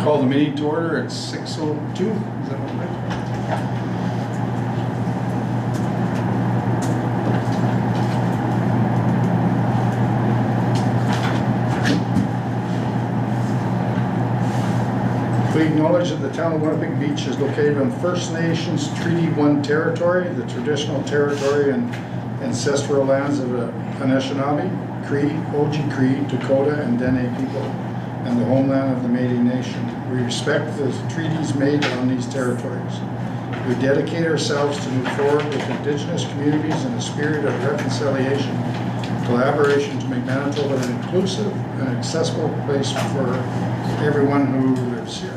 Call the meeting to order at 6:02. Is that right? We acknowledge that the town of Winnipeg Beach is located on First Nations Treaty 1 territory, the traditional territory and ancestral lands of the Anishinaabe, Cree, Oji-Cree, Dakota, and Dene people, and the homeland of the Métis Nation. We respect the treaties made on these territories. We dedicate ourselves to move forward with Indigenous communities in a spirit of reconciliation, collaboration to make Manitoba an inclusive and accessible place for everyone who lives here.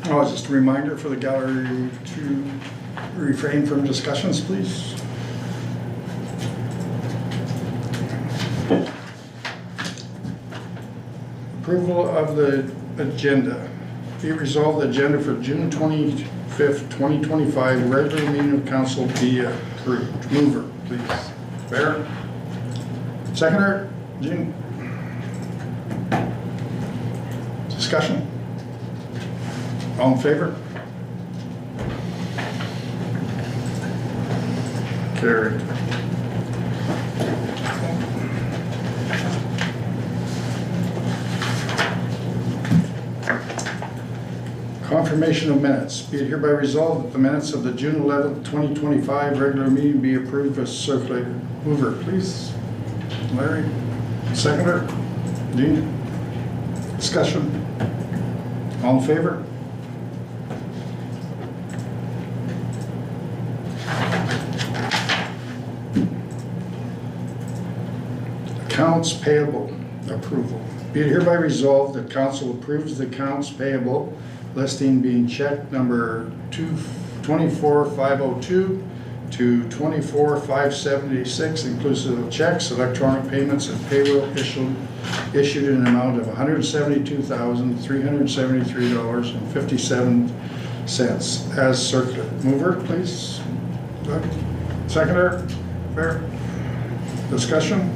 Oh, just a reminder for the gallery to refrain from discussions, please. Approval of the agenda. Be it resolved, the agenda for June 25th, 2025 regular meeting of council be approved. Mover, please. Bear. Seconder, Jean. Discussion. All in favor? Carried. Confirmation of minutes. Be it hereby resolved that the minutes of the June 11th, 2025 regular meeting be approved as circulated. Mover, please. Larry. Seconder. Dean. Discussion. All in favor? Accounts payable approval. Be it hereby resolved that council approves the accounts payable listing being check number 24502 to 24576, inclusive of checks, electronic payments, and payroll issued in an amount of $172,373.57 as circulated. Mover, please. Doug. Seconder. Bear. Discussion.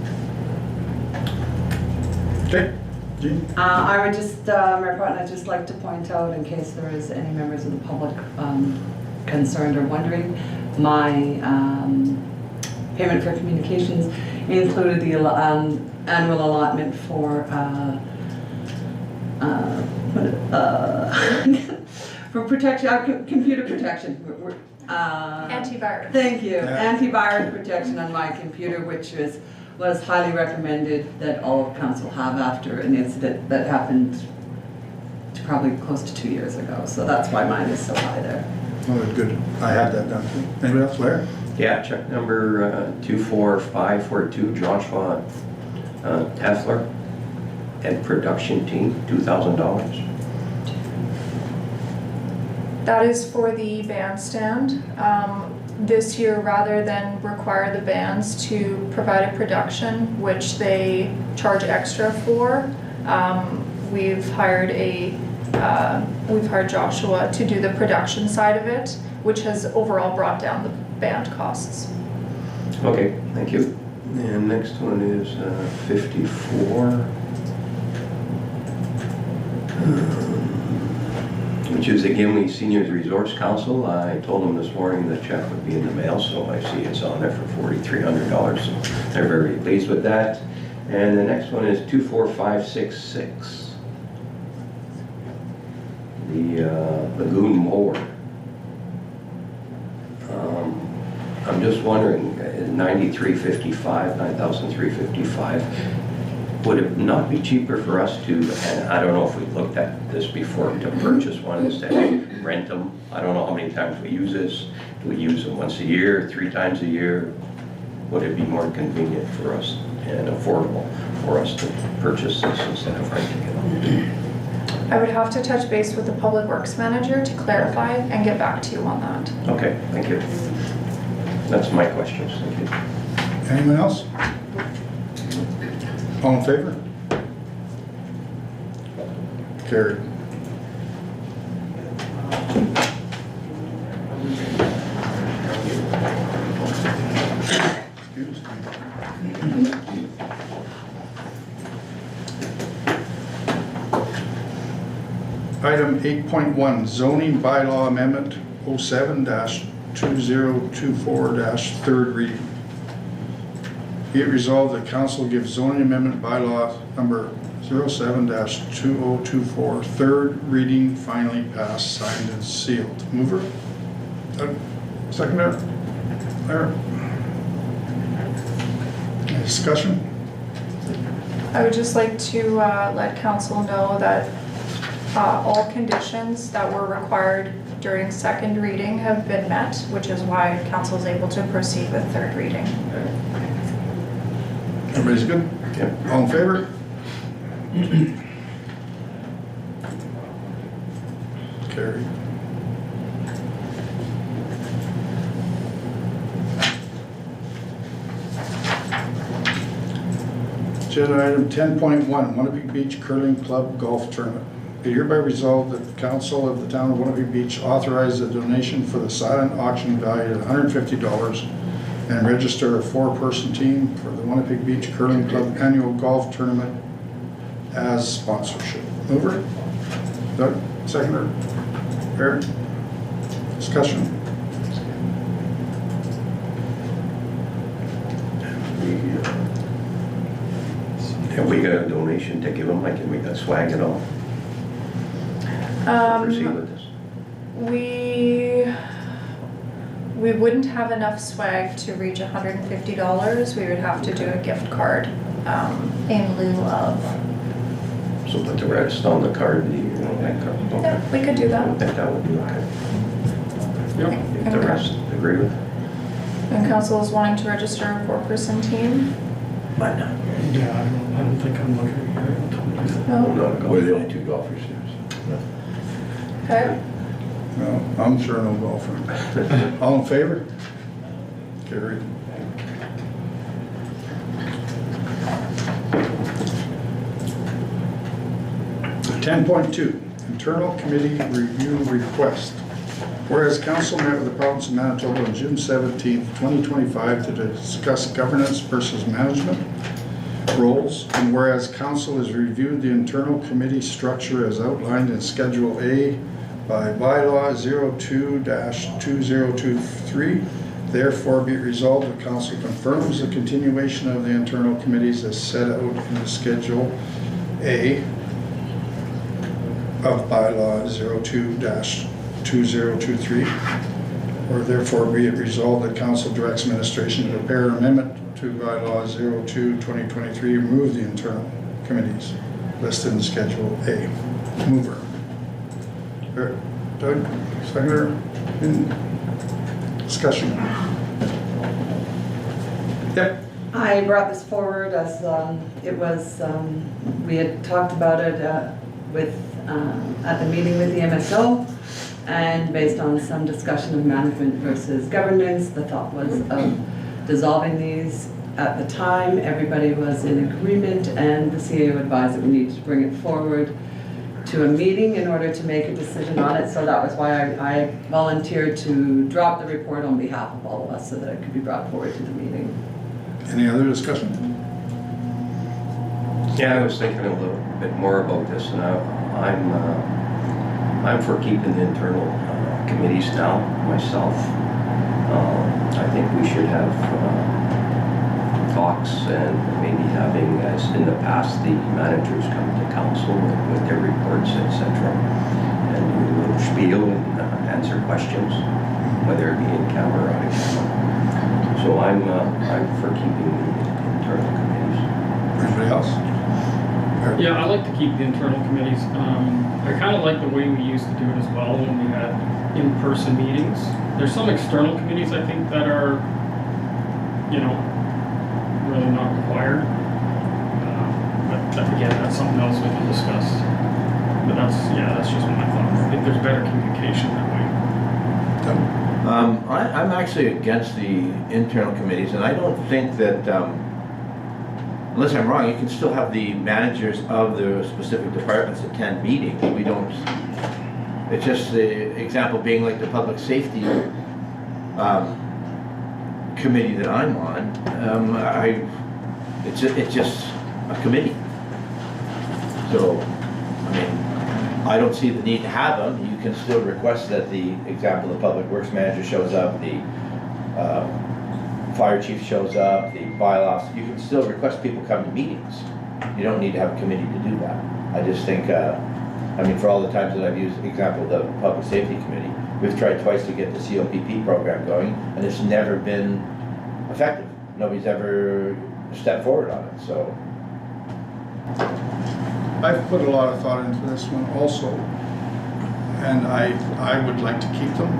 Okay. Jean? I would just, Mayor Patton, I'd just like to point out, in case there is any members of the public concerned or wondering, my payment for communications included the annual allotment for for protection, computer protection. Antivirus. Thank you. Yeah. Antivirus protection on my computer, which was highly recommended that all of council have after an incident that happened probably close to 2 years ago. So that's why mine is so high there. Oh, good. I had that done too. Anybody else, Larry? Yeah, check number 24542, Joshua Tafler and production team, $2,000. That is for the bandstand. This year, rather than require the bands to provide a production, which they charge extra for, we've hired Joshua to do the production side of it, which has overall brought down the band costs. Okay, thank you. And next one is 54, which is the Gimli Seniors Resource Council. I told them this morning the check would be in the mail, so I see it's on there for $4,300. So they're very pleased with that. And the next one is 24566, the Lagoon Mower. I'm just wondering, 9,355, would it not be cheaper for us to, and I don't know if we've looked at this before, to purchase one instead of rent them? I don't know how many times we use this. Do we use them once a year, 3 times a year? Would it be more convenient for us and affordable for us to purchase this instead of renting it? I would have to touch base with the Public Works Manager to clarify and get back to you on that. Okay, thank you. That's my questions, thank you. Anyone else? All in favor? Carried. Excuse Item 8.1, zoning bylaw amendment 07-2024 third reading. Be it resolved that council gives zoning amendment bylaw number 07-2024 third reading, finally passed, signed and sealed. Mover? Seconder? There. Any discussion? I would just like to let council know that all conditions that were required during second reading have been met, which is why council is able to proceed with third reading. Everybody's good? Yep. All in favor? Carried. Agenda item 10.1, Winnipeg Beach Curling Club Golf Tournament. Be hereby resolved that the council of the town of Winnipeg Beach authorize a donation for the silent auction valued at $150 and register a 4-person team for the Winnipeg Beach Curling Club Annual Golf Tournament as sponsorship. Mover? Doug? Seconder? Aaron? Discussion? Have we got a donation to give them, like, have we got swag and all? Proceed with this. We wouldn't have enough swag to reach $150. We would have to do a gift card in lieu of. So put the rest on the card, that card, okay. Yeah, we could do I that. think that would be okay. If the Okay. rest agree with. And council is wanting to register a 4-person team? Might not. Yeah, I don't think I'm looking here. No? Not a We're the golf. only 2 golfers here. Okay. No, I'm sure no golfer. All in favor? Carried. Ten point two, internal committee review request. Whereas council met with the province of Manitoba on June 17th, 2025 to discuss governance versus management roles, and whereas council has reviewed the internal committee structure as outlined in Schedule A by bylaw 02-2023, therefore be it resolved that council confirms the continuation of the internal committees as set out in the Schedule A of bylaw 02-2023, or therefore be it resolved that council directs administration to prepare an amendment to bylaw 02-2023, remove the internal committees listed in Schedule A. Mover. Doug, seconder, in discussion. Yep. I brought this forward as we had talked about it at the meeting with the MSO, and based on some discussion of management versus governance, the thought was of dissolving these. At the time, everybody was in agreement, and the CAO advised that we needed to bring it forward to a meeting in order to make a decision on it. So that was why I volunteered to drop the report on behalf of all of us so that it could be brought forward to the meeting. Any other discussion? Yeah, I was thinking a little bit more about this, and I'm for keeping the internal committees now myself. I think we should have talks and maybe having, as in the past, the managers come to council with their reports, etc., and do a little spiel and answer questions, whether it be in camera or out of camera. So I'm for keeping the internal committees. Anybody else? Yeah, I like to keep the internal committees. I kind of like the way we used to do it as well when we had in-person meetings. There's some external committees I think that are, really not required. But again, that's something else we can discuss. But that's just my thought. I think there's better communication that way. I'm actually against the internal committees, and I don't think that, unless I'm wrong, you can still have the managers of the specific departments attend meetings. We don't, it's just the example being like the public safety committee that I'm on, it's just a committee. So, I mean, I don't see the need to have them. You can still request that the example, the public works manager shows up, the fire chief shows up, the bylaws. You can still request people come to meetings. You don't need to have a committee to do that. I just think, I mean, for all the times that I've used, example, the public safety committee, we've tried twice to get the COPP program going, and it's never been effective. Nobody's ever stepped forward on it, so. I've put a lot of thought into this one also, and I would like to keep them.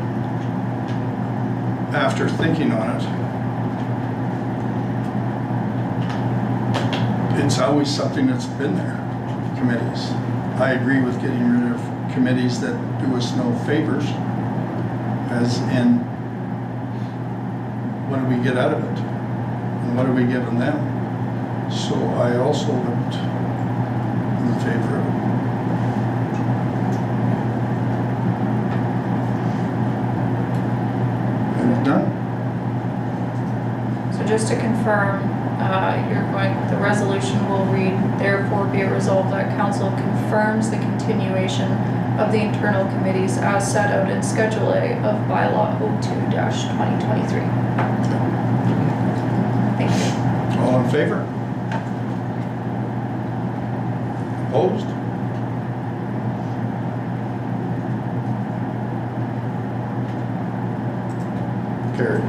After thinking on it, it's always something that's been there, committees. I agree with getting rid of committees that do us no favors, as in, what do we get out of it? And what are we giving them? So I also would in favor of it. And done? So just to confirm, the resolution will read, therefore be it resolved that council confirms the continuation of the internal committees as set out in Schedule A of Bylaw 02-2023. Thank you. All in favor? Opposed? Carried.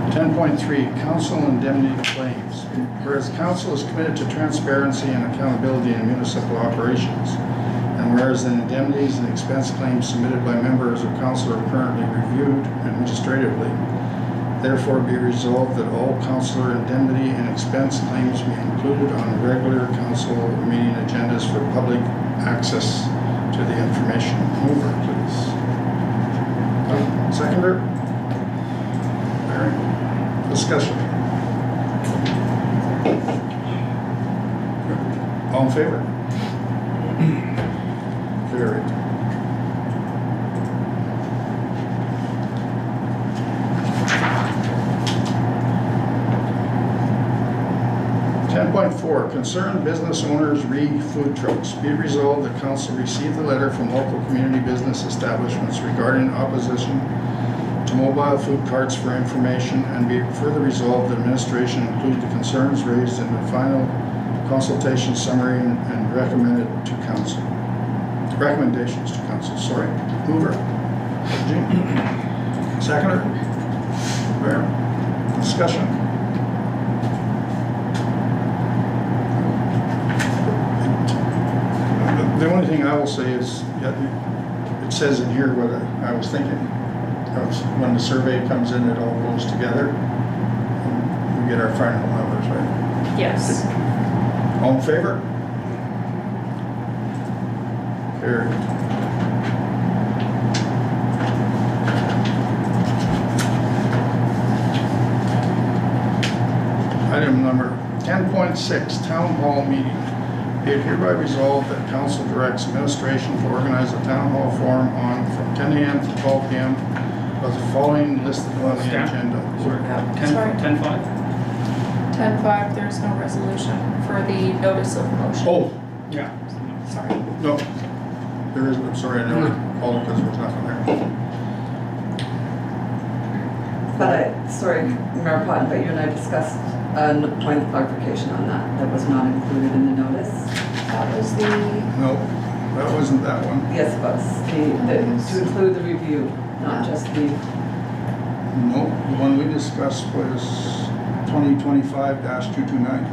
.3, council indemnity claims. Whereas council is committed to transparency and accountability in municipal operations, and whereas the indemnities and expense claims submitted by members of council are currently reviewed administratively, therefore be resolved that all councilor indemnity and expense claims be included on regular council meeting agendas for public access to the information. Mover, please. Seconder? Larry? Discussion. All in favor? Carried. .4, concerned business owners food trucks. Be it resolved that council received the letter from local community business establishments regarding opposition to mobile food carts for information, and be it further resolved that administration include the concerns raised in the final consultation summary and recommendations to council. Sorry. Mover. Jean. Seconder. Where? Discussion. The only thing I will say is, it says in here what I was thinking. When the survey comes in, it all goes together. And we get our final numbers, right? Yes. All in favor? Carried. Item number 10.6, Town Hall Meeting. Be it hereby resolved that council directs administration to organize a town hall forum from 10 a.m. to 12 p.m. of the following listed on the agenda. Sorry. 10-5? 10.5, there's no resolution for the notice of motion. Oh, Yeah. Sorry. no, there isn't. I'm sorry, I never called because there was nothing there. But sorry, Mayor Potton, but you and I discussed a point of clarification on that. That was not included in the notice. That was the, No, that wasn't that one. Yes, it was. To include the review, not just the, No, the one we discussed was 2025-229.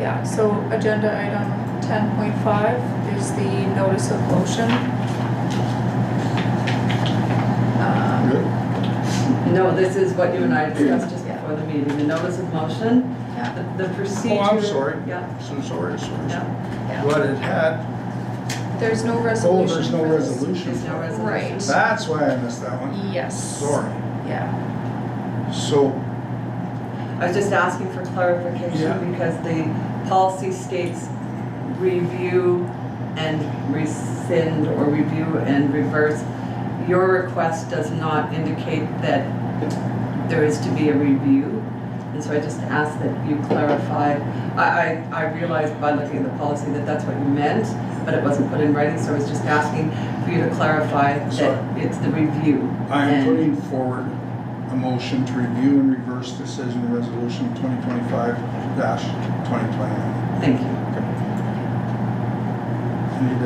yeah, so agenda item 10.5 is the notice of motion. Good. no, this is what you and I discussed just before the meeting. The notice of motion, Yeah. the procedure. Oh, I'm sorry. Yeah, So sorry. yeah. What it had, There's no resolution. there's no for this. resolution. There's no resolution. Right. That's why I missed that one. Yes. Sorry. Yeah. So, I was just asking for Yeah. clarification because the policy states review and rescind or review and reverse. Your request does not indicate that there is to be a review. And so I just ask that you clarify. I realized by looking at the policy that that's what you meant, but it wasn't put in writing, so I was just asking for you to clarify that it's the review. I am And- putting forward a motion to review and reverse decision resolution 2025-2029. Thank you. Any I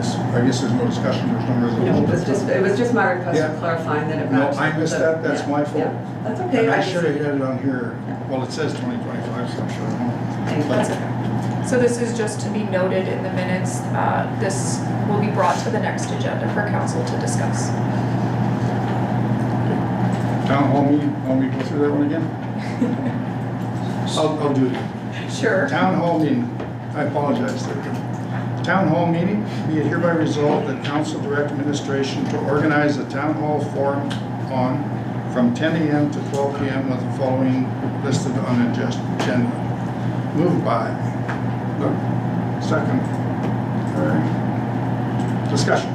guess there's no discussion, there's no No, resolution. it was just my request Yeah. of clarifying that it No, matched. I missed the- that, that's yeah, my fault. yeah, that's okay. And I just- should have had it on here, well, it says 2025, so I'm sure. Thank you. That's okay. So this is just to be noted in the minutes. This will be brought to the next agenda for council to discuss. Town hall meeting, want me to go through that one again? I'll do it. Sure. Town hall meeting, I apologize there. Town hall meeting, be it hereby resolved that council direct administration to organize a town hall forum on from 10 a.m. to 12 p.m. with the following listed on the agenda. Moved by, look, second. All right. Discussion.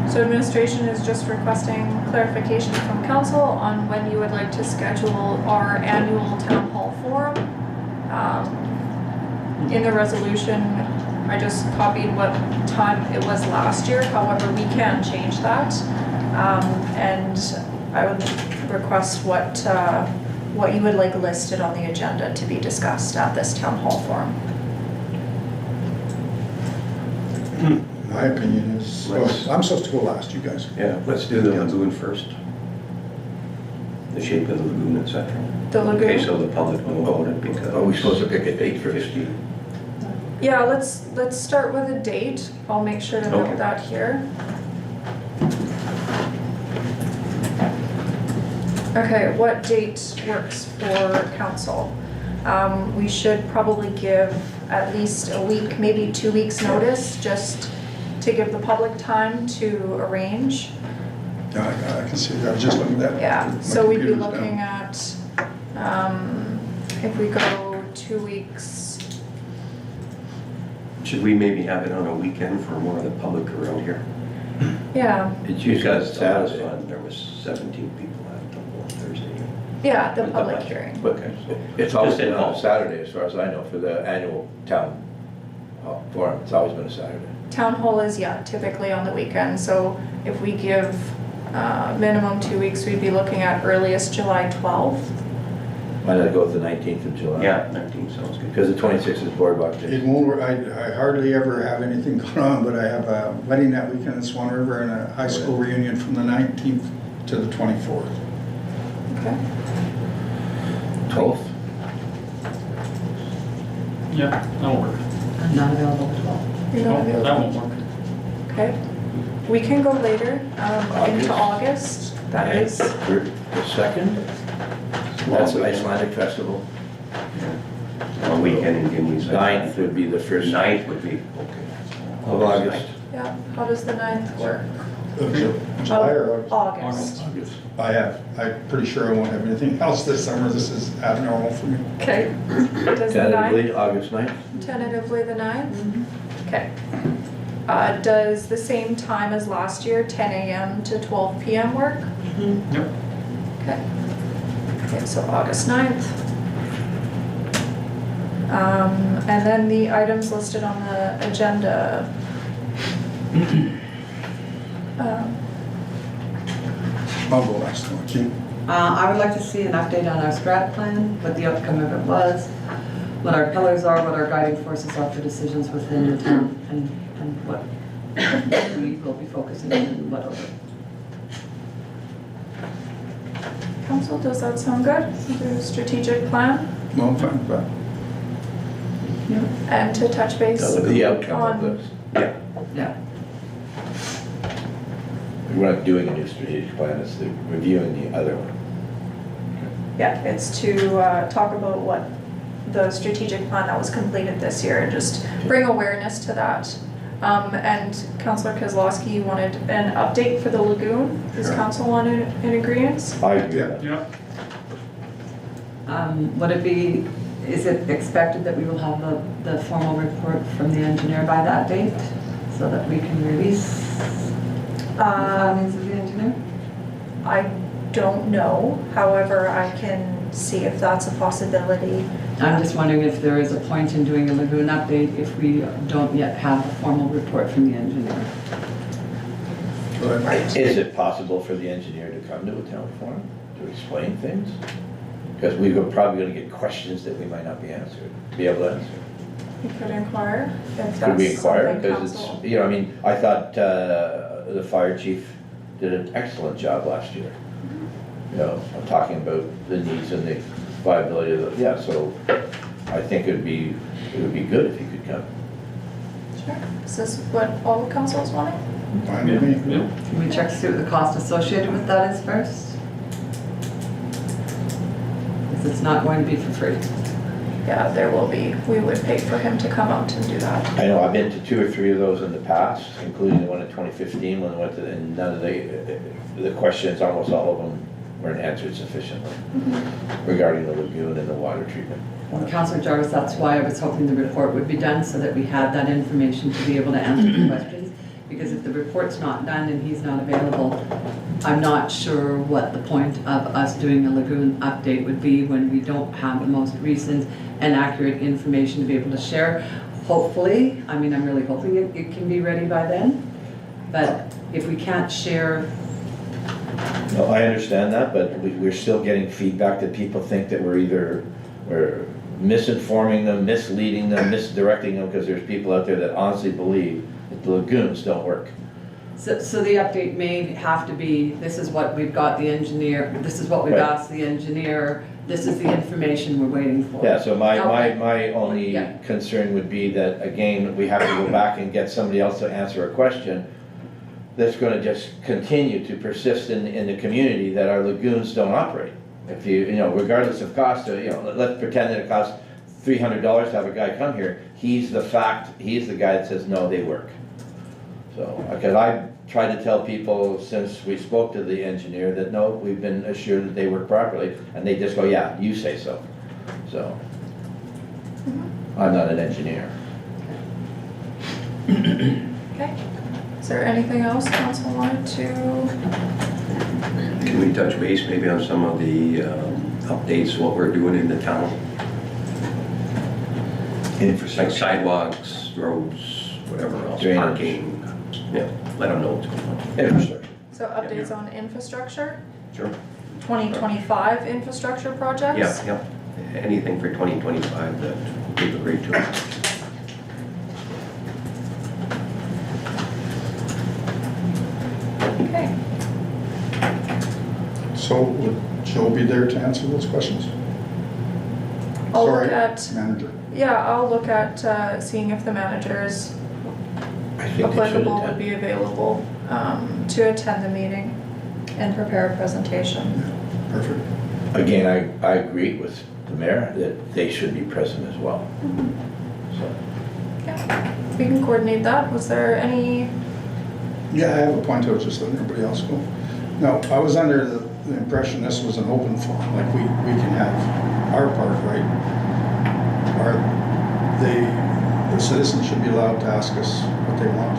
So administration is just requesting clarification from council on when you would like to schedule our annual town hall forum. In the resolution, I just copied what time it was last year, however, we can change that. And I would request what you would like listed on the agenda to be discussed at this town hall forum. My opinion is, I'm supposed to go last, you guys. Yeah, let's do the lagoon first. The shape of the lagoon, et cetera. The Okay, lagoon? so the public know about it because. Are we supposed to pick a date first? 50. Yeah, let's start with a date. I'll make sure to note Okay. that here. Okay, what date works for council? We should probably give at least a week, maybe 2 weeks notice, just to give the public time to arrange. Yeah, I can see that, I was just looking at that. Yeah, My so we'd be computer's down. looking at, if we go 2 weeks, Should we maybe have it on a weekend for more of the public around here? yeah, It's usually Because the last Saturday. one, there was 17 people at the on Thursday. yeah, the With public budget. hearing. But Okay, so it's always just been on a involved. Saturday, as far as I know, for the annual town forum. It's always been a Saturday. Town hall is, yeah, typically on the weekend, so if we give minimum 2 weeks, we'd be looking at earliest July 12th. Why not go with the 19th of July? Yeah, 19 sounds good. Because the 26th is Boardwalk Day. It won't, I hardly ever have anything going on, but I have a wedding that weekend in Swan River and a high school reunion from the 19th to the 24th. Okay. 12th? Yeah, that'll work. I'm not available at all. You're not Oh, that available? won't work. Okay. We can go later, into August, that is, The 2nd? That's the Icelandic Festival. On weekend in Gimli's. 9th would be the first. 9th would be, okay. Of August. yeah, how does the 9th work? July or August. I'm pretty sure I won't have anything else this summer. This is abnormal for me. Okay. Does the 9th, Tentatively, August 9th? tentatively the 9th? Okay. Does the same time as last year, 10 a.m. to 12 p.m. work? Yep. Okay. Okay, so August 9th. And then the items listed on the agenda. I'll go last one, okay? I would like to see an update on our strat plan, what the outcome of it was, what our pillars are, what our guiding forces are for decisions within the town, and what we will be focusing on and what other. Council, does that sound good? The strategic plan? No, I'm fine with that. And to touch base The outcome of on, this. Yeah, Yeah. We're not doing a new strategic plan, it's the reviewing the other one. yeah, it's to talk about what the strategic plan that was completed this year and just bring awareness to that. And Councillor Kozlowski, you wanted an update for the lagoon? Is Sure. council in agreement? I agree. Yeah. Yeah, Would it be, is it expected that we will have the formal report from the engineer by that date? So that we can release the findings of the engineer? I don't know, however, I can see if that's a possibility. I'm just wondering if there is a point in doing a lagoon update if we don't yet have a formal report from the engineer. But Is it possible for the engineer to come to a town forum to explain things? Because we were probably gonna get questions that we might not be able to answer. You could inquire if that's Could we inquire? something Because it's, council. you know, I mean, I thought the fire chief did an excellent job last year. You know, I'm talking about the needs and the viability of the, yeah, so I think it would be good if he could come. Sure. Is this what all the council is wanting? fine with me. Yeah. Can we check to see what the cost associated with that is first? Because it's not going to be for free. Yeah, there will be. We would pay for him to come out and do that. I know, I've been to 2 or 3 of those in the past, including the one in 2015 when I went to, and none of the questions, almost all of them weren't answered sufficiently regarding the lagoon and the water treatment. Well, Councillor Jarvis, that's why I was hoping the report would be done, so that we had that information to be able to answer the questions. Because if the report's not done and he's not available, I'm not sure what the point of us doing a lagoon update would be when we don't have the most recent and accurate information to be able to share. Hopefully, I mean, I'm really hoping it can be ready by then. But if we can't share, No, I understand that, but we're still getting feedback that people think that we're misinforming them, misleading them, misdirecting them, because there's people out there that honestly believe that the lagoons don't work. so the update may have to be, this is what we've got the engineer, this is what we've Right. asked the engineer, this is the information we're waiting for. Yeah, so my Okay. only Yeah. concern would be that, again, we have to go back and get somebody else to answer a question that's gonna just continue to persist in the community, that our lagoons don't operate. If you know, regardless of cost, you know, let's pretend that it costs $300 to have a guy come here, he's the guy that says, no, they work. So, because I've tried to tell people since we spoke to the engineer that, no, we've been assured that they work properly, and they just go, yeah, you say so. So, I'm not an engineer. Okay. Is there anything else council wanted to? Can we touch base maybe on some of the updates, what we're doing in the town? Like sidewalks, roads, whatever else, Drainage. parking, yeah, let them know what's going on. Infrastructure. So updates on infrastructure, Sure. 2025 infrastructure projects? Yeah, yeah, anything for 2025 that we've agreed to. Okay. So would Joe be there to answer those questions? I'll look Sorry, at, Manager. yeah, I'll look at seeing if the managers I think they should applicable would attend. be available to attend the meeting and prepare a presentation. Perfect. Again, I agree with the mayor that they should be present as well. So, Yeah, we can coordinate that. Was there any, Yeah, I have a point out, just let everybody else go. No, I was under the impression this was an open forum, like we can have our part, right? The citizens should be allowed to ask us what they want.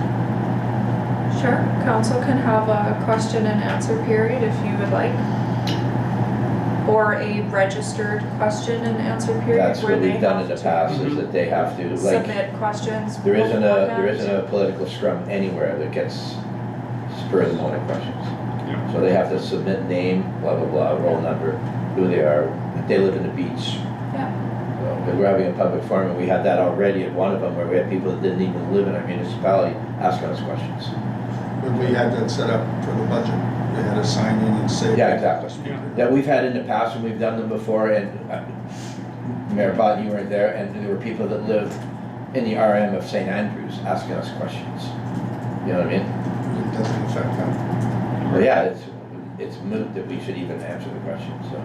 sure, council can have a question and answer period if you would like. Or a registered question and answer period that's where what they we've done in have the to past, is that they have to, like, submit questions. there isn't beforehand. a political scrum anywhere that gets spur of the moment questions. Yeah. So they have to submit name, blah, blah, blah, roll number, who they are, if they live in the beach. Yeah, So, because we're having a public forum, and we had that already at one of them, where we had people that didn't even live in our municipality asking us questions. But we had that set up for the budget. They had to sign in and say. Yeah, exactly. Yeah. That we've had in the past, and we've done them before, and Mayor Bott, you weren't there, and there were people that live in the RM of St. Andrews asking us questions. You know what I mean? It doesn't affect them. But yeah, it's moot that we should even answer the question, so.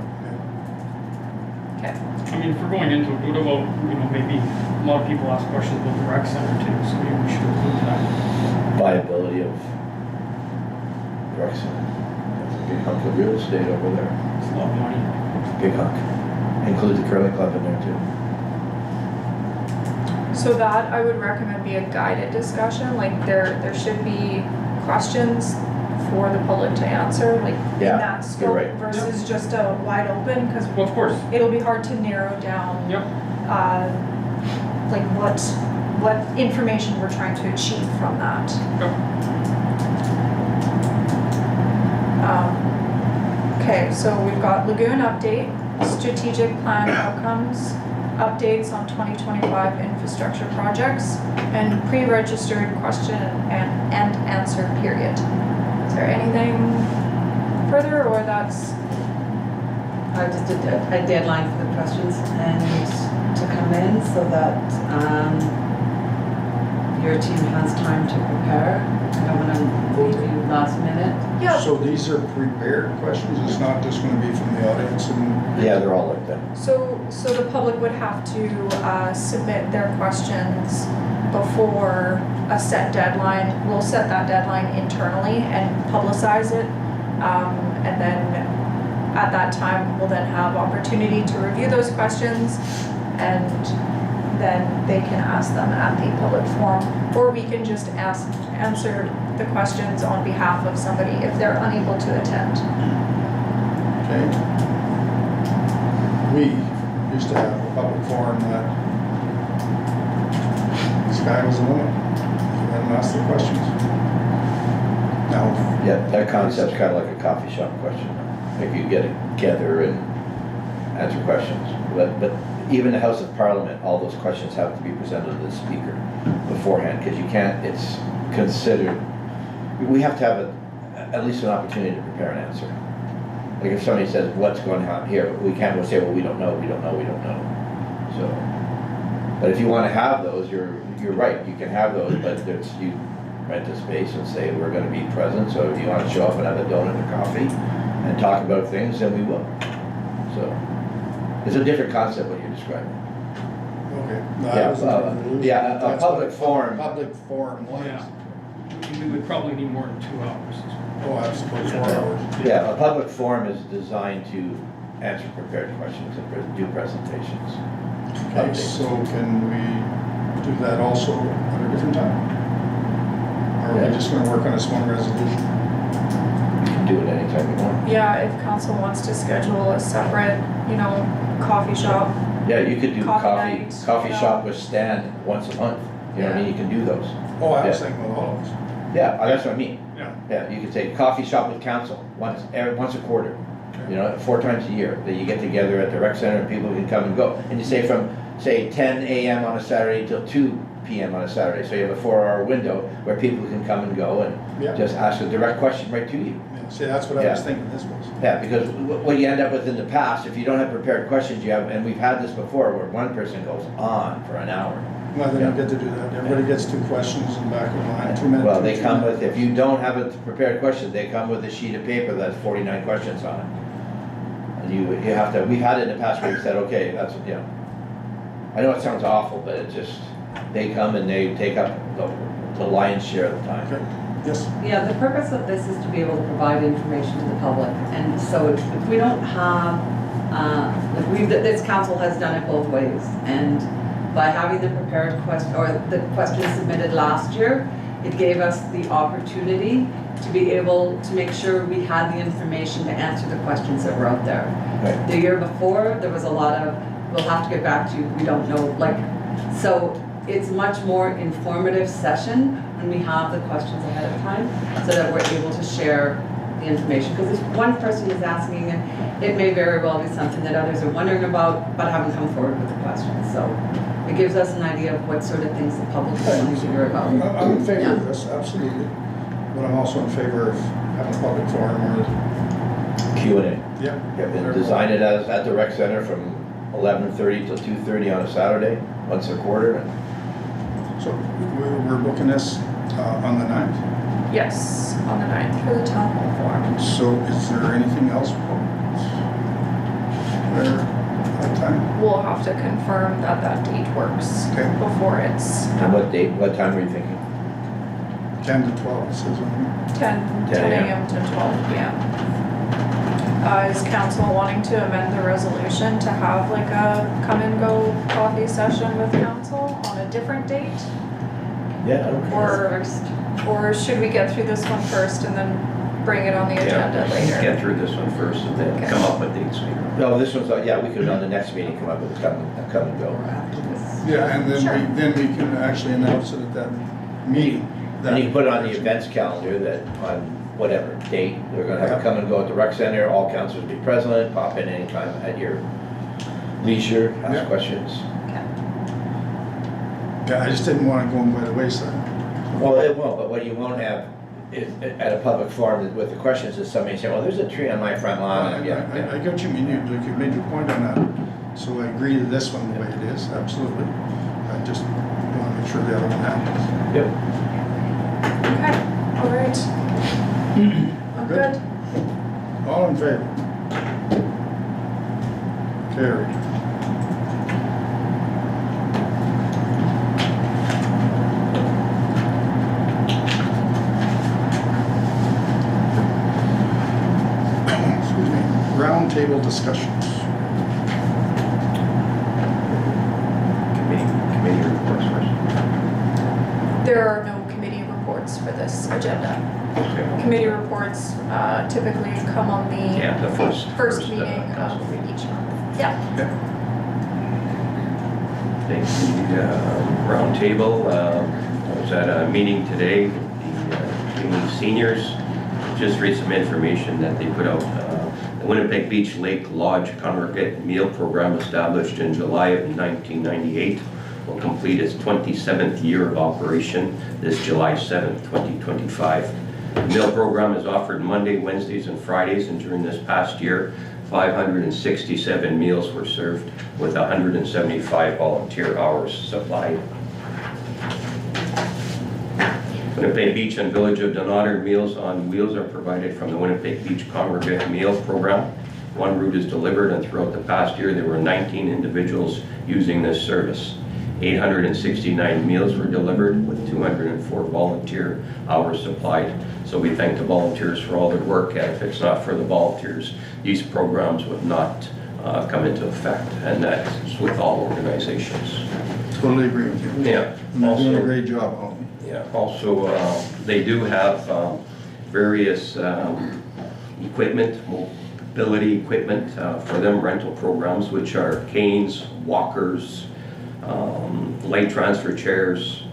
okay. I mean, if we're going into it, what about, you know, maybe a lot of people ask questions about the rec center too, so maybe we should include that. Viability of Rexon. That's a big hunk of real estate over there. It's a lot of money. Big hunk. Include the curling club in there too. So that I would recommend be a guided discussion, like there should be questions for the public to answer, like in Yeah, that you're scope right. versus just a wide open, because Well, of course. it'll be hard to narrow down, Yep. like what information we're trying to achieve from that. Yep. Okay, so we've got lagoon update, strategic plan outcomes, updates on 2025 infrastructure projects, and pre-registered question and answer period. Is there anything further, or that's, I just did a deadline for the questions and to come in so that your team has time to prepare. I don't want to leave you last minute. yeah, So these are prepared questions, it's not just gonna be from the audience and, Yeah, they're all like that. so the public would have to submit their questions before a set deadline. We'll set that deadline internally and publicize it. And then at that time, we'll then have opportunity to review those questions, and then they can ask them at the public forum, or we can just answer the questions on behalf of somebody if they're unable to attend. okay? We used to have a public forum that the sky was the limit. Let them ask the questions. Now, Yeah, that concept's kind of like a coffee shop question. Like you get together and answer questions. But even the House of Parliament, all those questions have to be presented to the speaker beforehand, because you can't, it's considered, we have to have at least an opportunity to prepare an answer. Like if somebody says, what's going on here, we can't go say, well, we don't know. So, but if you want to have those, you're right, you can have those, but you rent a space and say, we're going to be present, so if you want to show up and have a donut or coffee and talk about things, then we will. So, it's a different concept what you're describing. okay. Yeah, a That's public what forum. Public forum was. Yeah. We would probably need more than 2 hours. Oh, I suppose 4 hours. Yeah, a public forum is designed to answer prepared questions and do presentations. Okay, Updates. so can we do that also at a different time? Or are Yeah. we just gonna work on this one resolution? You can do it anytime you want. Yeah, if council wants to schedule a separate, coffee shop. Yeah, you could do Coffee coffee night, coffee yeah. shop with stand once a month. You know what I mean? You can do those. Oh, I was Yeah. thinking with all of us. Yeah, that's what I mean. Yeah. Yeah, you could say coffee shop with council once a quarter. 4 times a year, that you get together at the rec center and people can come and go. And you say from, say, 10 a.m. on a Saturday till 2 p.m. on a Saturday. So you have a 4-hour window where people can come and go Yeah. and just ask a direct question right to you. Yeah, see, that's what I was Yeah. thinking this was. Yeah, because what you end up with in the past, if you don't have prepared questions, and we've had this before, where one person goes on for an hour. Well, they don't Yeah. get to do that. Everybody gets 2 questions and back in line, 2 minutes. Well, they come with, if you don't have a prepared question, they come with a sheet of paper that's 49 questions on it. And you have to, we've had it in the past where we said, okay, that's, I know it sounds awful, but it just, they come and they take up the lion's share of the time. Okay, yes. Yeah, the purpose of this is to be able to provide information to the public. And so if we don't have, this council has done it both ways. And by having the prepared question, or the questions submitted last year, it gave us the opportunity to be able to make sure we had the information to answer the questions that were out there. Right. The year before, there was a lot of, we'll have to get back to you, we don't know, so it's much more informative session when we have the questions ahead of time, so that we're able to share the information. Because if one person is asking, and it may very well be something that others are wondering about, but haven't come forward with the questions. So it gives us an idea of what sort of things the public is wanting to hear about. I'm in favor Yeah. of this, absolutely. But I'm also in favor of having a public forum or, Q&A. yeah. And design it as at the rec center from 11:30 till 2:30 on a Saturday, once a quarter. So we're booking this on the 9th. Yes, on the 9th for the town hall forum. So is there anything else? Where, what time? We'll have to confirm that date works Okay. before it's And what date, what time were you thinking? 10 to 12, it says on here. 10 10 a.m. to 12 p.m. Is council wanting to amend the resolution to have like a come and go coffee session with council on a different date? Yeah, I don't care. First. Or should we get through this one first and then bring it on the agenda later? Get through this one first and then Okay. come up with dates. No, this one's, yeah, we could on the next meeting come up with a come and go. After this. Yeah, and Sure. then we can actually announce it at that meeting. And you can put it on the events calendar that on whatever date, we're gonna have a come and go at the rec center, all councilors be present, pop in anytime at your leisure, Yeah. ask questions. Yeah, I just didn't want to go by the wayside. Well, it won't, but what you won't have is, at a public forum with the questions is somebody saying, well, there's a tree on my front lawn. I Yeah, get what you mean, you made your point on that. So I agree to this one the way it is, absolutely. I just want to make sure the other one happens. Yep. Okay, all right. I'm good. All in favor? Carried. Excuse me. Roundtable discussions. Committee reports first. There are no committee reports for this agenda. Okay. Committee reports typically come on the Yeah, the first meeting council of meeting. each month. Yeah. Thank you. Roundtable, I was at a meeting today with the Community Seniors. Just read some information that they put out. The Winnipeg Beach Lake Lodge Congregate Meal Program, established in July of 1998, will complete its 27th year of operation this July 7th, 2025. The meal program is offered Monday, Wednesdays, and Fridays, and during this past year, 567 meals were served with 175 volunteer hours supplied. Winnipeg Beach and Village of Donato Meals on Wheels are provided from the Winnipeg Beach Congregate Meal Program. One route is delivered, and throughout the past year, there were 19 individuals using this service. 869 meals were delivered with 204 volunteer hours supplied. So we thank the volunteers for all their work, and if it's not for the volunteers, these programs would not come into effect, and that's with all organizations. Totally agree with you. Yeah. And they're doing a Also- great job, Holly. Yeah, also, they do have various equipment, mobility equipment for them, rental programs, which are canes, walkers, light transfer chairs.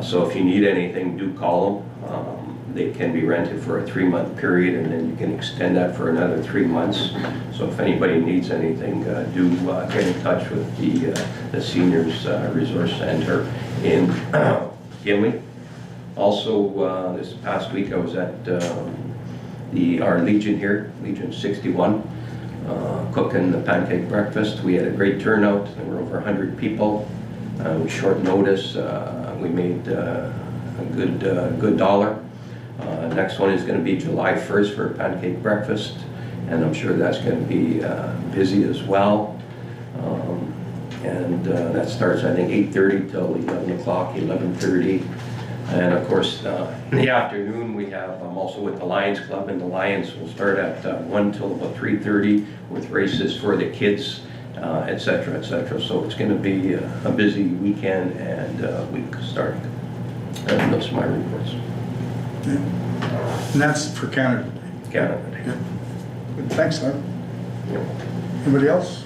So if you need anything, do call them. They can be rented for a 3-month period, and then you can extend that for another 3 months. So if anybody needs anything, do get in touch with the Seniors Resource Center in Gimli. Also, this past week I was at our Legion here, Legion 61, cooking the pancake breakfast. We had a great turnout. There were over 100 people. With short notice, we made a good dollar. Next one is going to be July 1st for pancake breakfast, and I'm sure that's going to be busy as well. And that starts, I think, 8:30 till 11 o'clock, 11:30. And of course, in the afternoon, we have, I'm also with the Lions Club, and the Lions will start at 1 till about 3:30 with races for the kids, et cetera, et cetera. So it's going to be a busy weekend and week starting. And those are my reports. Yeah. And that's for Canada Day. Canada Day. Good. Good. Thanks, Larry. Yep. Anybody else?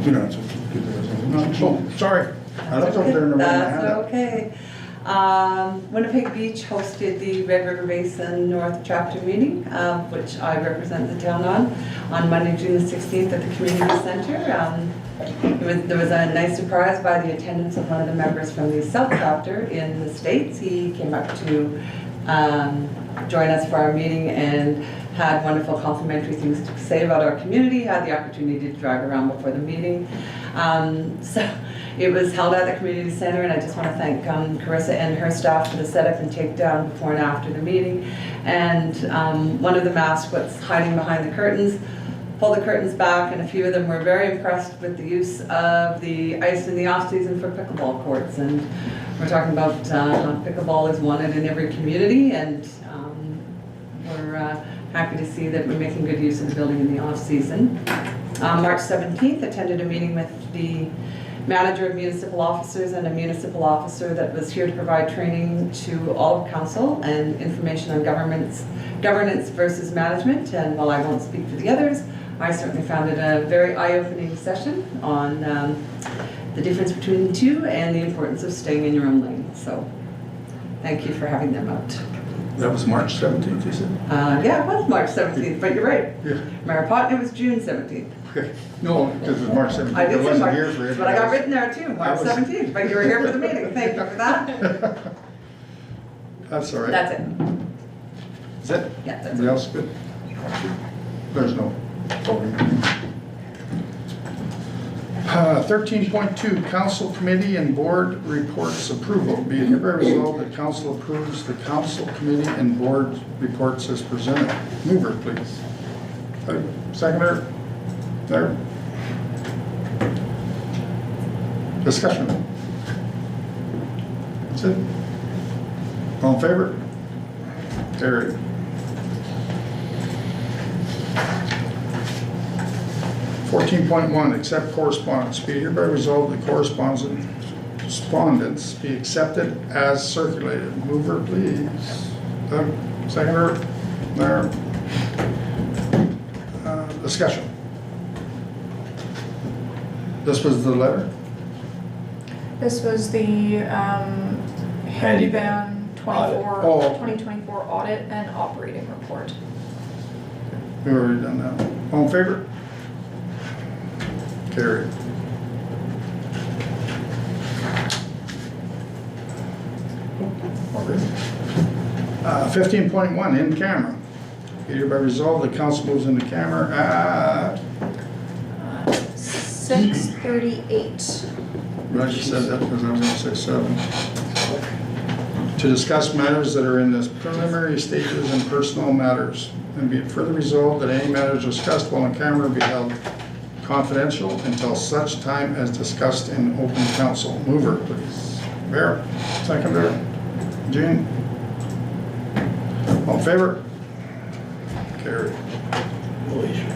You know, it's no, sorry. I looked over there and I That's had okay. Winnipeg Beach hosted the Red River Basin North Chapter meeting, which I represent the town on Monday, June the 16th at the Community Center. There was a nice surprise by the attendance of one of the members from the South Chapter in the States. He came up to join us for our meeting and had wonderful complimentary things to say about our community, had the opportunity to drive around before the meeting. So it was held at the community center, and I just want to thank Carissa and her staff for the setup and takedown before and after the meeting. And one of the mascots hiding behind the curtains pull the curtains back, and a few of them were very impressed with the use of the ice in the off-season for pickleball courts. And we're talking about pickleball is wanted in every community, and we're happy to see that we're making good use of the building in the off-season. March 17th, attended a meeting with the manager of municipal officers and a municipal officer that was here to provide training to all of council and information on governance versus management. And while I won't speak for the others, I certainly found it a very eye-opening session on the difference between the two and the importance of staying in your own lane. So thank you for having them out. That was March 17th, you said? Yeah, it was March 17th, but you're right. Yeah. Mayor Potton, it was June 17th. Okay. No, because it was March 17th. I did say wasn't March, here for it. but I got written there too, March was- 17th, but you were here for the meeting. Thank you for that. That's all right. That's it. Is it? Yeah, that's Everybody it. else good? There's no voting. 13.2, council committee and board reports approval. Be it hereby resolved that council approves the council committee and board reports as presented. Mover, please. Seconder? There. Discussion. That's it. All in favor? Carried. 14.1, accept correspondence. Be hereby resolved that correspondence be accepted as circulated. Mover, please. Doug, seconder? There. Discussion. This was the letter? This was the handyman Oh. 2024 audit and operating report. We've already done that. All in favor? Carried. Okay. 15.1, in camera. Be hereby resolved, the council moves into camera at, 6:38. right, you said that because I was gonna say 7. To discuss matters that are in the preliminary stages and personal matters. And be it further resolved that any matters discussed while on camera be held confidential until such time as discussed in open council. Mover, please. Mayor, seconder. Jean? All in favor? Carried. Holy shit.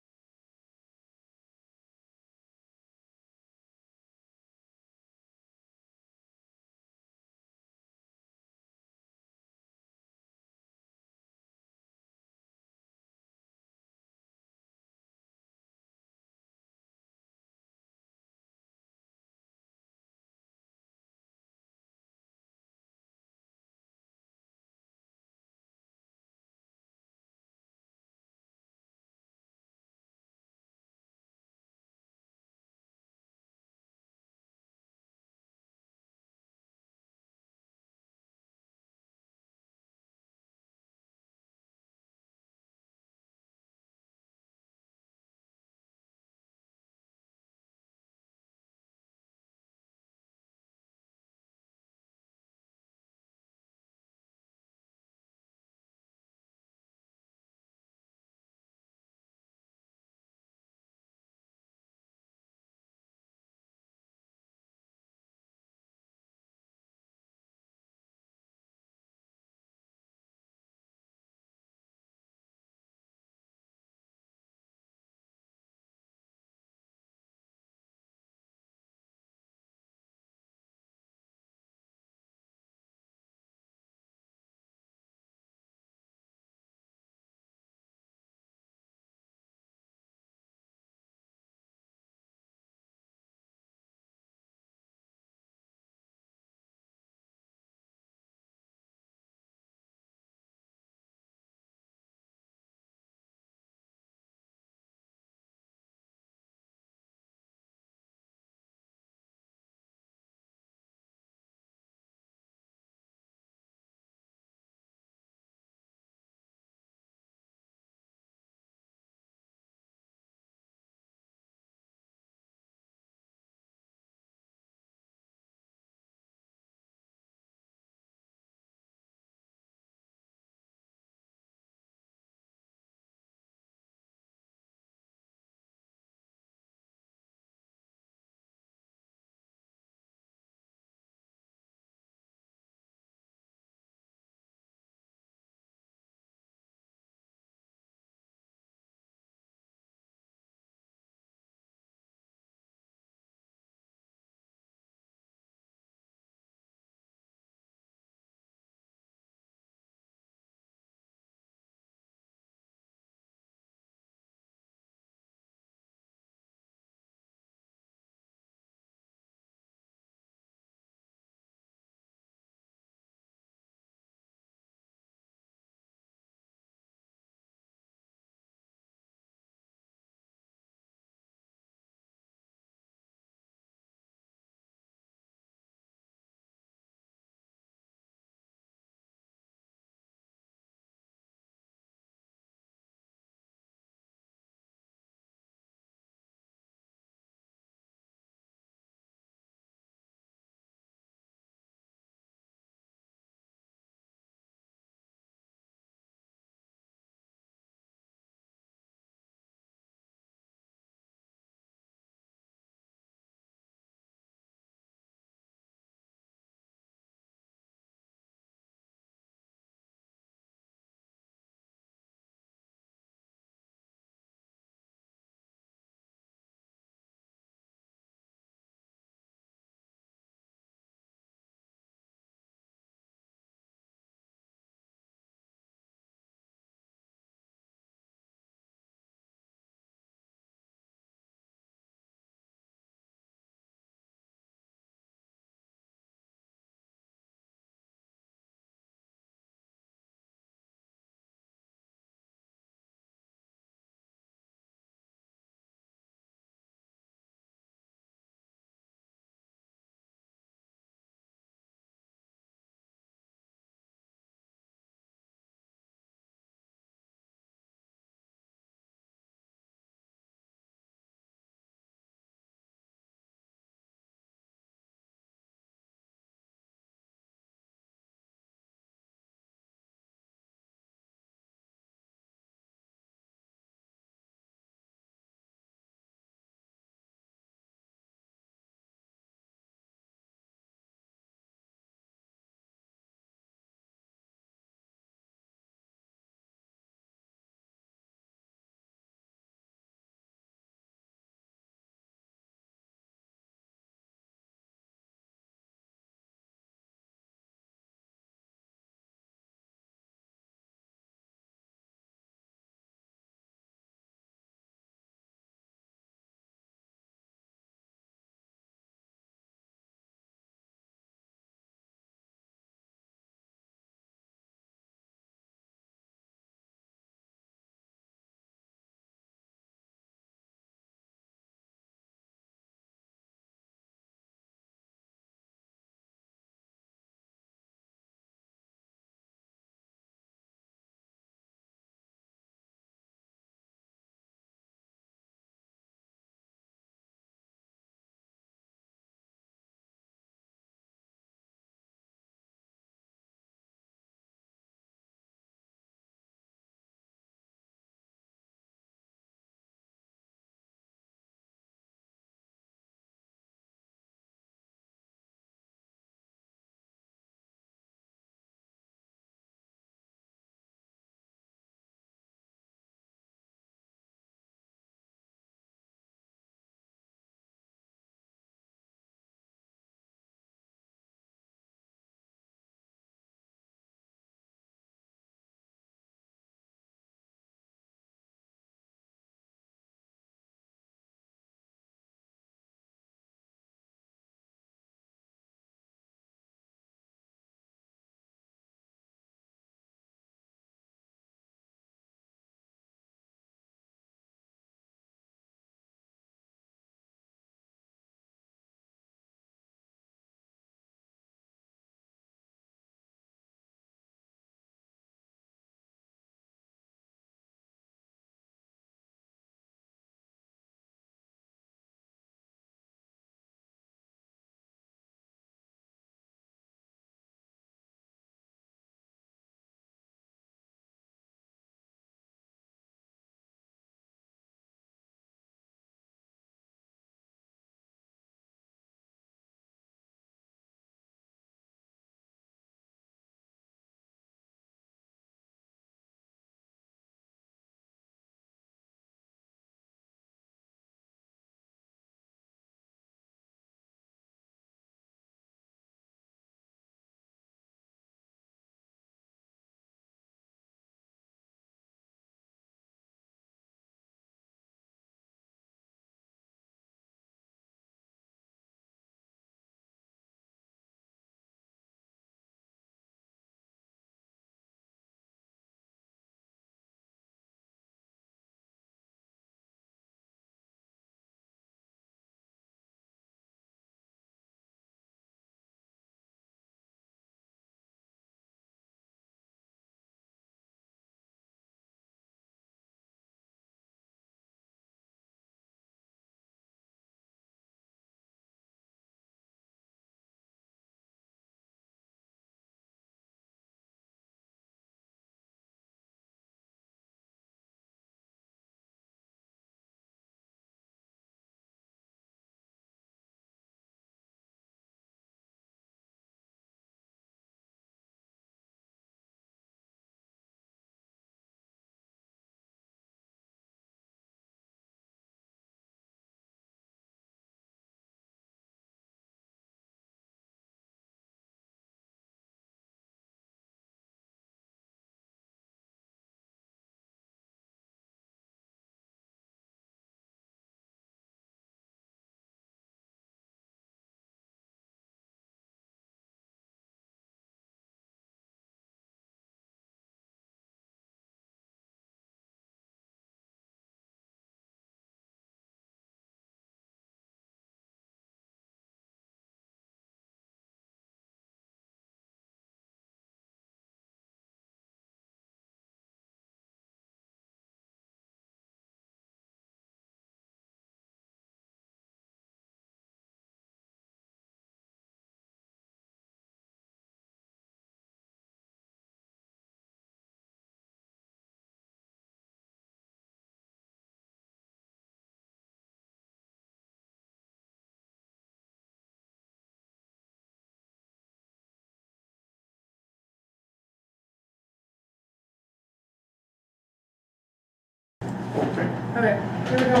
Okay. Okay, here we go.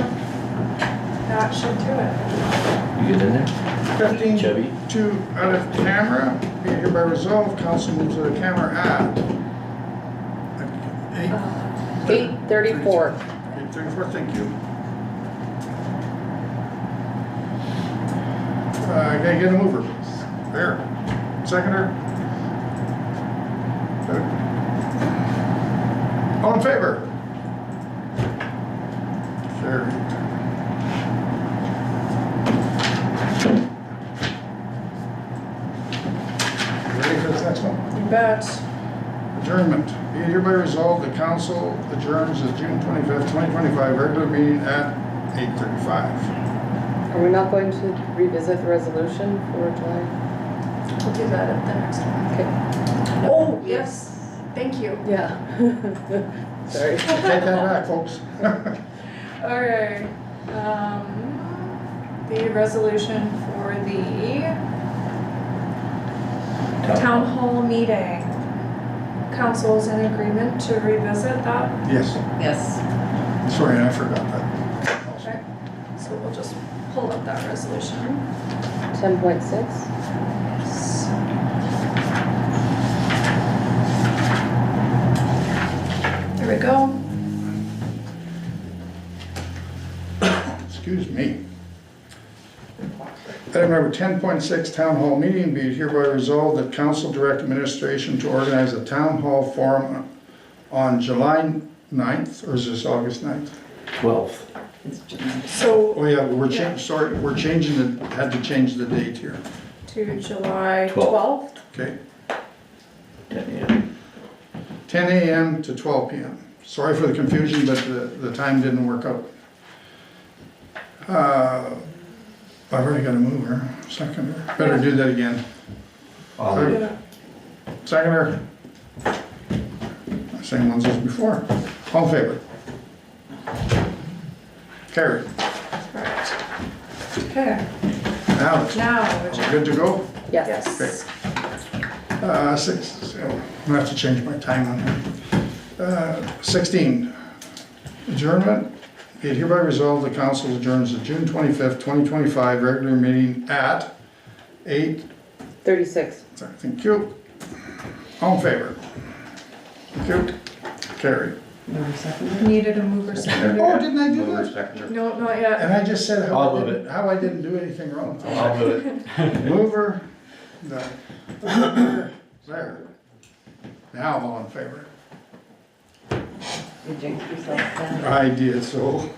That should do it. You get in there? 15, Chevy? 2 out of camera, be it hereby resolved, council moves to the camera at 8:34. 8:34, thank you. Gotta get a mover, please. There. Seconder? Good. All in favor? Carried. Ready for this next one? You bet. Adjournment. Be it hereby resolved, the council adjourns the June 25th, 2025 regular meeting at 8:35. Are we not going to revisit the resolution for July? We'll do that at the next one. Okay. Oh, yes. Thank you. Yeah. Sorry. Take that back, folks. Okay. The resolution for the town hall meeting. Council's in agreement to revisit that. Yes, Yes. sorry, I forgot that. Okay. So we'll just pull up that resolution. 10.6? Yes. There we go. Excuse me. Item number 10.6, Town Hall Meeting, be it hereby resolved that council direct administration to organize a town hall forum on July 9th, or is this August 9th? 12th. It's July. So Oh yeah, we're Yeah. changing had to change the date here, to July 12th. 12th. okay? 10 a.m. 10 a.m. to 12 p.m. Sorry for the confusion, but the time didn't work out. I've already got a mover, seconder. Better do that again. Yeah. Seconder. Same ones as before. All in favor? Carried. Right. Okay, Now, it's now, adjourn. good to go? Yes. Yes. 6, so I'm gonna have to change my time on here. 16, adjournment. Be it hereby resolved, the council adjourns the June 25th, 2025 regular meeting at 8, 36. thank you. All in favor? Thank you. Carried. Needed a mover seconder. Oh, didn't I do Mover, that? seconder. No, not yet. And I just said I'll move how I didn't do anything wrong. I'll do it. Mover, there. Now all in favor. You jinxed yourself then. I did, so